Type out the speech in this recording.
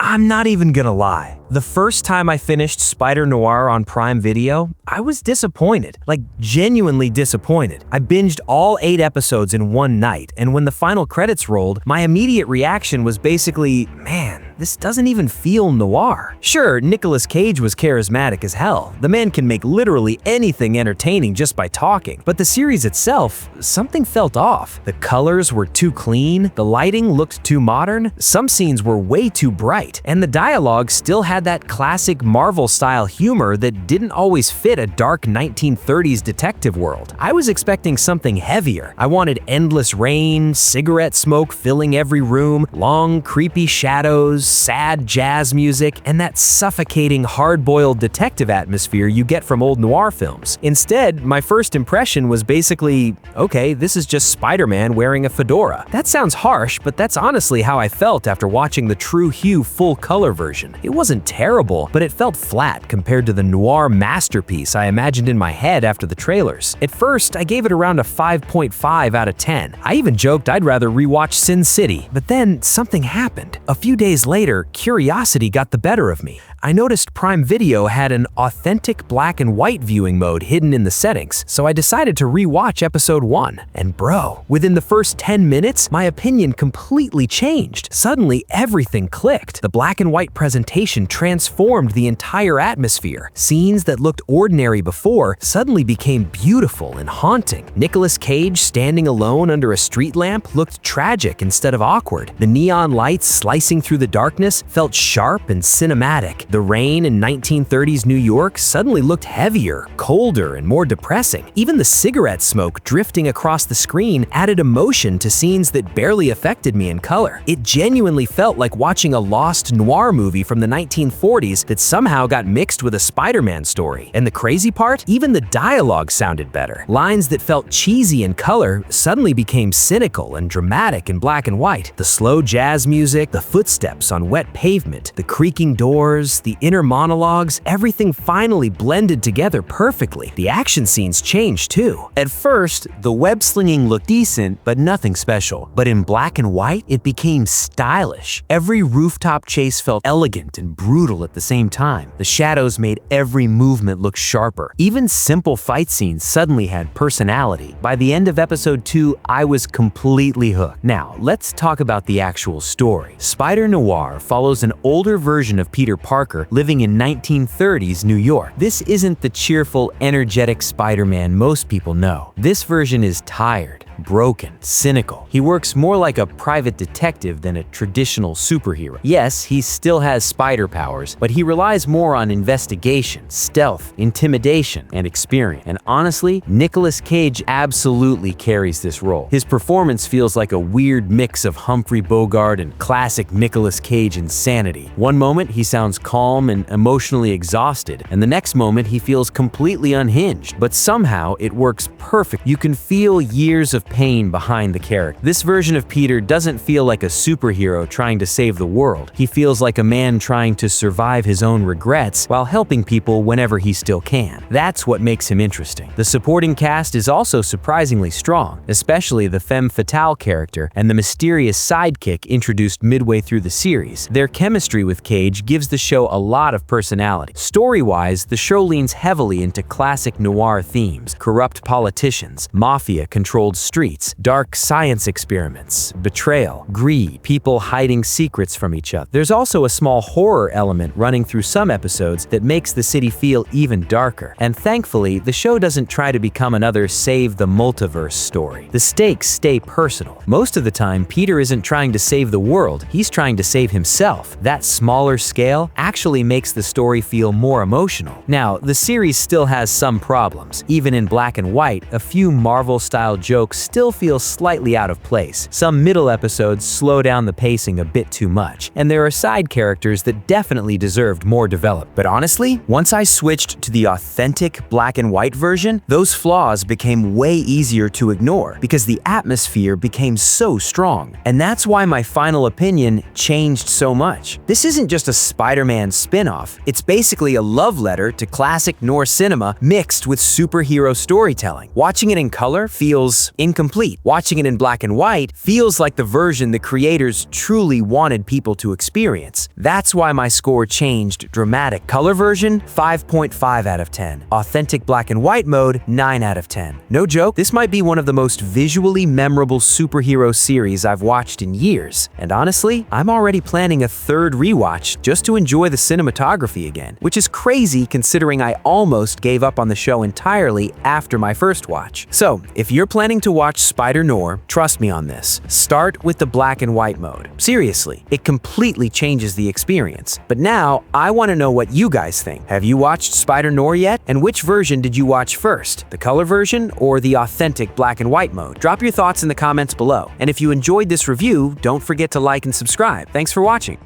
I'm not even gonna lie. The first time I finished Spider-Noir on Prime Video, I was disappointed. Like, genuinely disappointed. I binged all 8 episodes in one night, and when the final credits rolled, my immediate reaction was basically, man, this doesn't even feel noir. Sure, Nicolas Cage was charismatic as hell. The man can make literally anything entertaining just by talking. But the series itself, something felt off. The colors were too clean, the lighting looked too modern, some scenes were way too bright, and the dialogue still had that classic Marvel-style humor that didn't always fit a dark 1930s detective world. I was expecting something heavier. I wanted endless rain, cigarette smoke filling every room, long, creepy shadows, sad jazz music, and that suffocating, hard-boiled detective atmosphere you get from old noir films. Instead, my first impression was basically, okay, this is just Spider-Man wearing a fedora. That sounds harsh, but that's honestly how I felt after watching the True Hue full-color version. It wasn't terrible, but it felt flat compared to the noir masterpiece I imagined in my head after the trailers. At first, I gave it around a 5.5 out of 10. I even joked I'd rather rewatch Sin City, but then something happened. A few days later, curiosity got the better of me. I noticed Prime Video had an authentic black and white viewing mode hidden in the settings, so I decided to rewatch episode 1. And bro, within the first 10 minutes, my opinion completely changed. Suddenly, everything clicked. The black and white presentation transformed the entire atmosphere. Scenes that looked ordinary before suddenly became beautiful and haunting. Nicolas Cage standing alone under a street lamp looked tragic instead of awkward. The neon lights slicing through the darkness felt sharp and cinematic. The rain in 1930s New York suddenly looked heavier, colder, and more depressing. Even the cigarette smoke drifting across the screen added emotion to scenes that barely affected me in color. It genuinely felt like watching a lost noir movie from the 1940s that somehow got mixed with a Spider-Man story. And the crazy part? Even the dialogue sounded better. Lines that felt cheesy in color suddenly became cynical and dramatic in black and white. The slow jazz music, the footsteps on wet pavement, the creaking doors, the inner monologues, everything finally blended together perfectly. The action scenes changed too. At first, the web slinging looked decent, but nothing special. But in black and white, it became stylish. Every rooftop chase felt elegant and brutal at the same time. The shadows made every movement look sharper. Even simple fight scenes suddenly had personality. By the end of episode 2, I was completely hooked. Now, let's talk about the actual story. Spider-Noir follows an older version of Peter Parker living in 1930s New York. This isn't the cheerful, energetic Spider-Man most people know. This version is tired, broken, cynical. He works more like a private detective than a traditional superhero. Yes, he still has spider powers, but he relies more on investigation, stealth, intimidation, and experience. And honestly, Nicolas Cage absolutely carries this role. His performance feels like a weird mix of Humphrey Bogart and classic Nicolas Cage insanity. One moment, he sounds calm and emotionally exhausted, and the next moment, he feels completely unhinged. But somehow, it works perfect. You can feel years of pain behind the character. This version of Peter doesn't feel like a superhero trying to save the world. He feels like a man trying to survive his own regrets while helping people whenever he still can. That's what makes him interesting. The supporting cast is also surprisingly strong, especially the femme fatale character and the mysterious sidekick introduced midway through the series. Their chemistry with Cage gives the show a lot of personality. Story-wise, the show leans heavily into classic noir themes: corrupt politicians, mafia-controlled streets, dark science experiments, betrayal, greed, people hiding secrets from each other. There's also a small horror element running through some episodes that makes the city feel even darker. And thankfully, the show doesn't try to become another Save the Multiverse story. The stakes stay personal. Most of the time, Peter isn't trying to save the world, he's trying to save himself. That smaller scale actually makes the story feel more emotional. Now, the series still has some problems. Even in black and white, a few Marvel-style jokes still feel slightly out of place. Some middle episodes slow down the pacing a bit too much, and there are side characters that definitely deserved more development. But honestly, once I switched to the authentic black and white version, those flaws became way easier to ignore because the atmosphere became so strong. And that's why my final opinion changed so much. This isn't just a Spider-Man spin-off, it's basically a love letter to classic noir cinema mixed with superhero storytelling. Watching it in color feels incredible. incomplete. Watching it in black and white feels like the version the creators truly wanted people to experience. That's why my score changed dramatic. Color version, 5.5 out of 10. Authentic black and white mode, 9 out of 10. No joke, this might be one of the most visually memorable superhero series I've watched in years. And honestly, I'm already planning a third rewatch just to enjoy the cinematography again, which is crazy considering I almost gave up on the show entirely after my first watch. So, if you're planning to watch Spider-Noir, trust me on this. Start with the black and white mode. Seriously, it completely changes the experience. But now, I want to know what you guys think. Have you watched Spider-Noir yet? And which version did you watch first? The color version or the authentic black and white mode? Drop your thoughts in the comments below. And if you enjoyed this review, don't forget to like and subscribe. Thanks for watching.